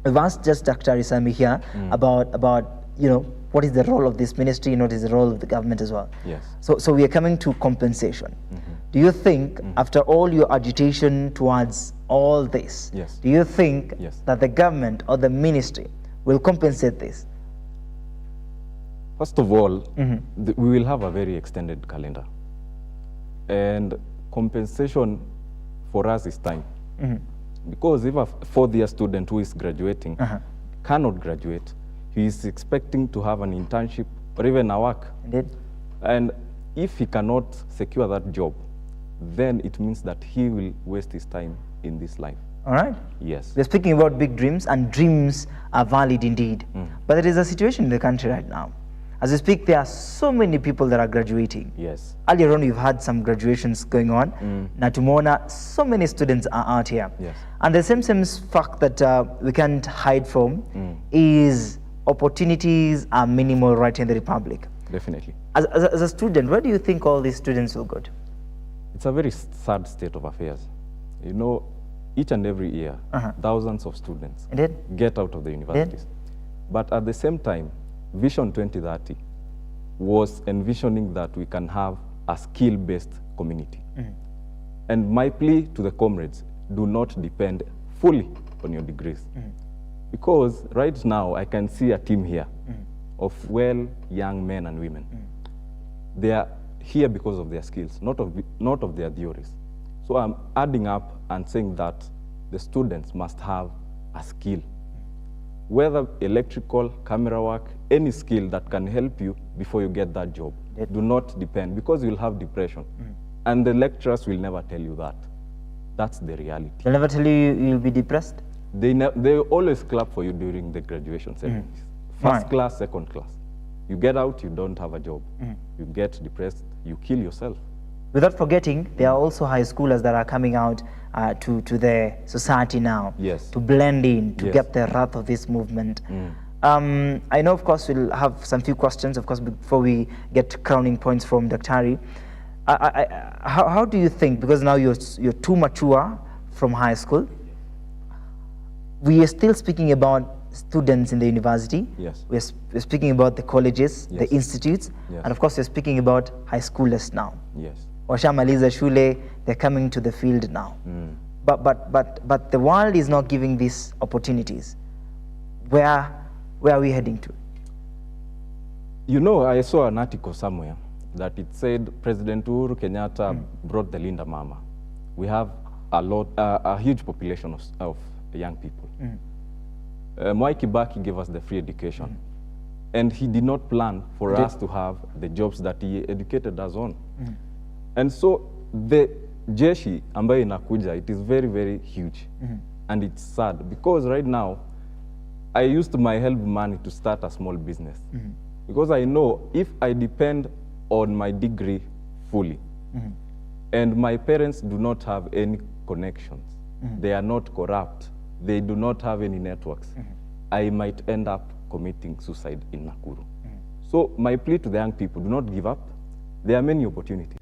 [SPEAKER 1] we've asked just Dr. Isami here about what is the role of this ministry and what is the role of the government as well?
[SPEAKER 3] Yes.
[SPEAKER 1] So we are coming to compensation. Do you think, after all your agitation towards all this, do you think that the government or the ministry will compensate this?
[SPEAKER 3] First of all, we will have a very extended calendar. And compensation for us is time. Because if a fourth-year student who is graduating cannot graduate, he is expecting to have an internship or even a work. And if he cannot secure that job, then it means that he will waste his time in this life.
[SPEAKER 1] All right.
[SPEAKER 3] Yes.
[SPEAKER 1] We're speaking about big dreams, and dreams are valid indeed. But there is a situation in the country right now. As we speak, there are so many people that are graduating.
[SPEAKER 3] Yes.
[SPEAKER 1] Earlier on, we've had some graduations going on. Now, tomorrow, so many students are out here.
[SPEAKER 3] Yes.
[SPEAKER 1] And the same fact that we can't hide from is opportunities are minimal right here in the Republic.
[SPEAKER 3] Definitely.
[SPEAKER 1] As a student, where do you think all these students will go to?
[SPEAKER 3] It's a very sad state of affairs. You know, each and every year, thousands of students get out of the universities. But at the same time, Vision 2030 was envisioning that we can have a skill-based community. And my plea to the comrades, do not depend fully on your degrees. Because right now, I can see a team here of young men and women. They are here because of their skills, not of their theories. So I'm adding up and saying that the students must have a skill, whether electrical, camera work, any skill that can help you before you get that job. Do not depend, because you'll have depression. And the lecturers will never tell you that. That's the reality.
[SPEAKER 1] They'll never tell you you'll be depressed?
[SPEAKER 3] They always clap for you during the graduation ceremonies. First class, second class. You get out, you don't have a job. You get depressed, you kill yourself.
[SPEAKER 1] Without forgetting, there are also high schoolers that are coming out to the society now, to blend in, to get the wrath of this movement. I know, of course, we'll have some few questions, of course, before we get crowning points from Daktari. How do you think, because now you're too mature from high school, we are still speaking about students in the university, we're speaking about the colleges, the institutes, and of course we're speaking about high schoolers now. Washamaliza shule, they're coming to the field now. But the world is not giving these opportunities. Where are we heading to?
[SPEAKER 3] You know, I saw an article somewhere that it said President Uhuru Kenyatta brought the Linda Mama. We have a huge population of young people. Mwai Kibaki gave us the free education. And he did not plan for us to have the jobs that he educated us on. And so the jeshi ambayo inakuja, it is very, very huge. And it's sad because right now, I used my help money to start a small business. Because I know if I depend on my degree fully, and my parents do not have any connections, they are not corrupt, they do not have any networks, I might end up committing suicide in Nakuru. So my plea to the young people, do not give up. There are many opportunities.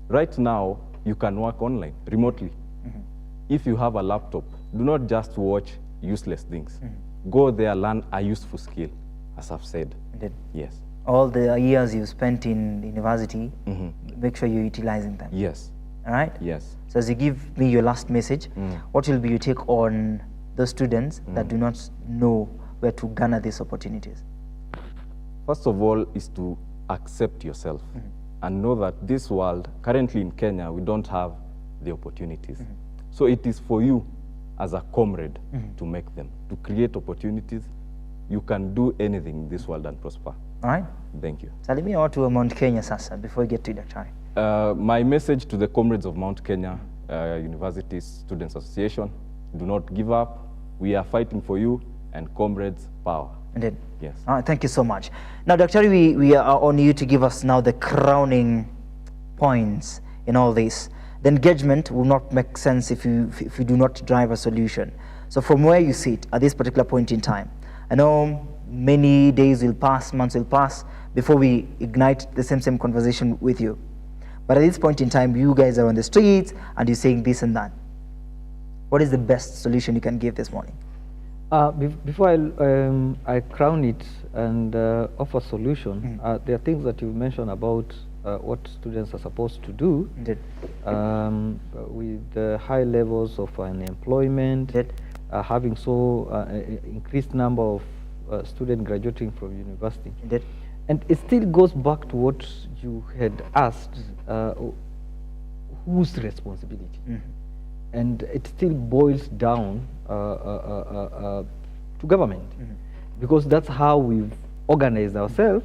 [SPEAKER 3] Right now, you can work online, remotely. If you have a laptop, do not just watch useless things. Go there, learn a useful skill, as I've said. Yes.
[SPEAKER 1] All the years you spent in university, make sure you're utilizing them.
[SPEAKER 3] Yes.
[SPEAKER 1] All right?
[SPEAKER 3] Yes.
[SPEAKER 1] So as you give me your last message, what will be your take on those students that do not know where to garner these opportunities?
[SPEAKER 3] First of all is to accept yourself and know that this world, currently in Kenya, we don't have the opportunities. So it is for you as a comrade to make them, to create opportunities. You can do anything in this world and prosper.
[SPEAKER 1] All right.
[SPEAKER 3] Thank you.
[SPEAKER 1] Salimia watu wa Mount Kenya sasa, before we get to Daktari.
[SPEAKER 3] My message to the comrades of Mount Kenya University Students Association, do not give up. We are fighting for you, and comrades power.
[SPEAKER 1] Indeed.
[SPEAKER 3] Yes.
[SPEAKER 1] All right, thank you so much. Now, Daktari, we are on you to give us now the crowning points in all this. The engagement will not make sense if you do not drive a solution. So from where you sit at this particular point in time, I know many days will pass, months will pass before we ignite the same conversation with you. But at this point in time, you guys are on the streets and you're saying this and that. What is the best solution you can give this morning?
[SPEAKER 2] Before I crown it and offer solution, there are things that you mentioned about what students are supposed to do with the high levels of unemployment, having increased number of students graduating from university. And it still goes back to what you had asked, whose responsibility? And it still boils down to government, because that's how we've organized ourselves,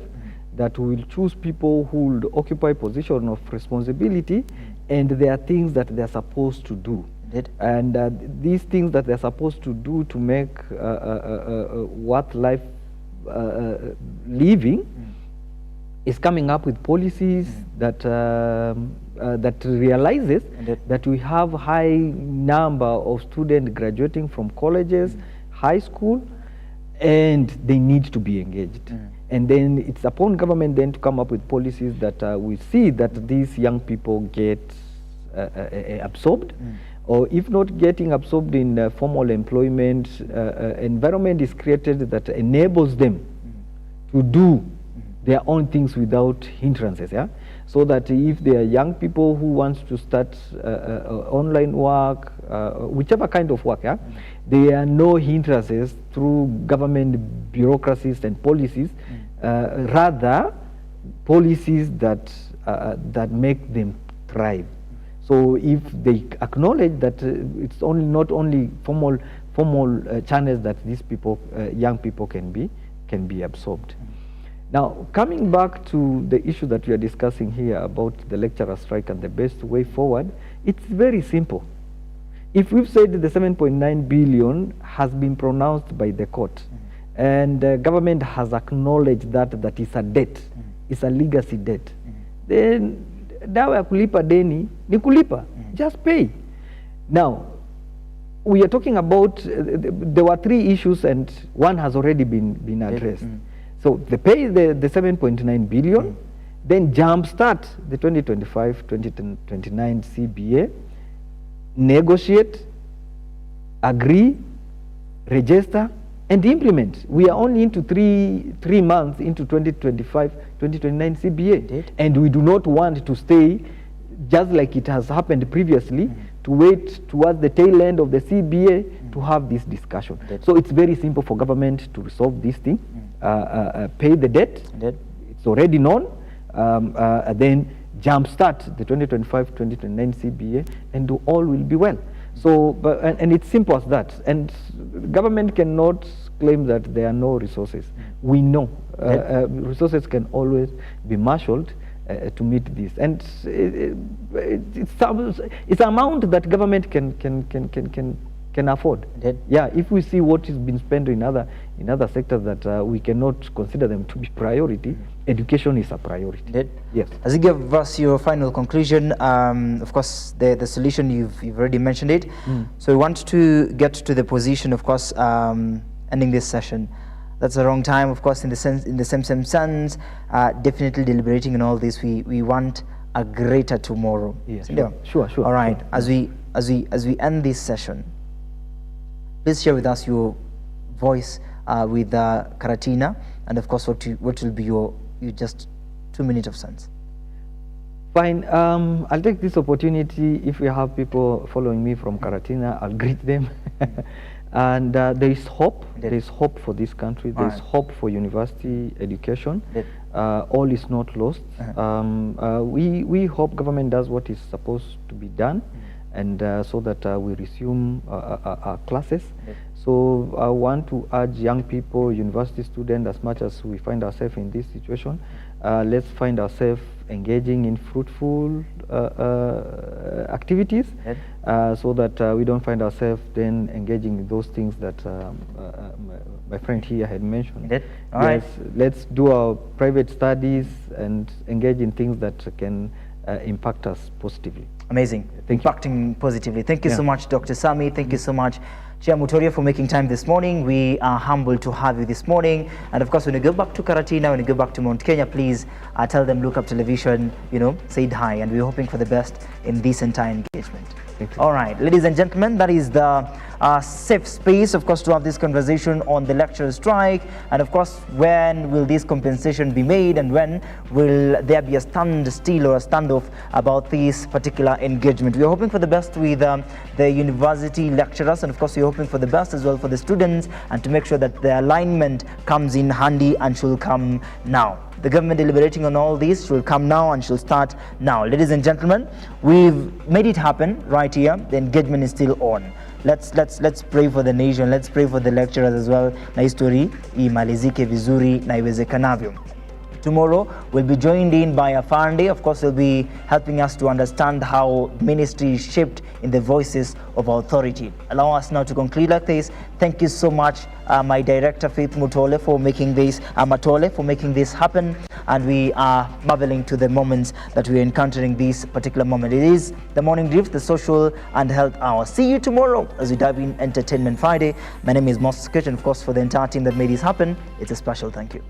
[SPEAKER 2] that we will choose people who will occupy position of responsibility, and there are things that they're supposed to do. And these things that they're supposed to do to make what life living is coming up with policies that that realizes that we have high number of students graduating from colleges, high school, and they need to be engaged. And then it's upon government then to come up with policies that we see that these young people get absorbed, or if not getting absorbed in formal employment, environment is created that enables them to do their own things without hindrances, yeah? So that if there are young people who want to start online work, whichever kind of work, yeah, there are no hindrances through government bureaucracies and policies, rather policies that that make them thrive. So if they acknowledge that it's not only formal channels that these people, young people, can be absorbed. Now, coming back to the issue that we are discussing here about the lecturer strike and the best way forward, it's very simple. If we've said the 7.9 billion has been pronounced by the court, and the government has acknowledged that is a debt, it's a legacy debt, then dawa ya kulipa deni ni kulipa, just pay. Now, we are talking about, there were 3 issues and one has already been addressed. So they pay the 7.9 billion, then jumpstart the 2025-2029 CBA, negotiate, agree, register, and implement. We are only into three months into 2025-2029 CBA, and we do not want to stay just like it has happened previously, to wait towards the tail end of the CBA to have this discussion. So it's very simple for government to resolve this thing, pay the debt, it's already known, then jumpstart the 2025-2029 CBA, and all will be well. So, and it's simple as that. And government cannot claim that there are no resources. We know resources can always be marshaled to meet this, and it's amount that government can afford. Yeah, if we see what is being spent in other sectors that we cannot consider them to be priority, education is a priority. Yes.
[SPEAKER 1] As you give us your final conclusion, of course, the solution you've already mentioned it. So we want to get to the position, of course, ending this session. That's the wrong time, of course, in the same sense. Definitely deliberating on all this. We want a greater tomorrow.
[SPEAKER 2] Yes.
[SPEAKER 1] Sure. All right. Sure. As we end this session, please share with us your voice with Karatina, and of course, what will be your just 2 minutes of sense.
[SPEAKER 2] Fine. I'll take this opportunity. If we have people following me from Karatina, I'll greet them. And there is hope. There is hope for this country. There is hope for university education. All is not lost. We hope government does what is supposed to be done, and so that we resume our classes. So I want to urge young people, university students, as much as we find ourselves in this situation, let's find ourselves engaging in fruitful activities, so that we don't find ourselves then engaging in those things that my friend here had mentioned. Let's do our private studies and engage in things that can impact us positively.
[SPEAKER 1] Amazing. Impacting positively. Thank you so much, Dr. Sami. Thank you so much, Chair Mutoria, for making time this morning. We are humbled to have you this morning. And of course, when you go back to Karatina, when you go back to Mount Kenya, please tell them, look up television, say hi. And we're hoping for the best in this entire engagement. All right, ladies and gentlemen, that is the safe space, of course, to have this conversation on the lecturer strike. And of course, when will this compensation be made, and when will there be a standstill or a standoff about this particular engagement? We're hoping for the best with the university lecturers, and of course, we're hoping for the best as well for the students, and to make sure that the alignment comes in handy and should come now. The government deliberating on all this will come now and shall start now. Ladies and gentlemen, we've made it happen right here. The engagement is still on. Let's pray for the nation. Let's pray for the lecturers as well. Na history imalizike vizuri na iwezekanavyo. Tomorrow, we'll be joined in by Afande. Of course, he'll be helping us to understand how ministry is shaped in the voices of authority. Allow us now to conclude like this. Thank you so much, my director, Faith Mutole, for making this, for making this happen. And we are marveling to the moments that we are encountering this particular moment. It is the Morning Drift, the social and health hour. See you tomorrow as we dive in Entertainment Friday. My name is Moses Kitchen. Of course, for the entire team that made this happen, it's a special thank you.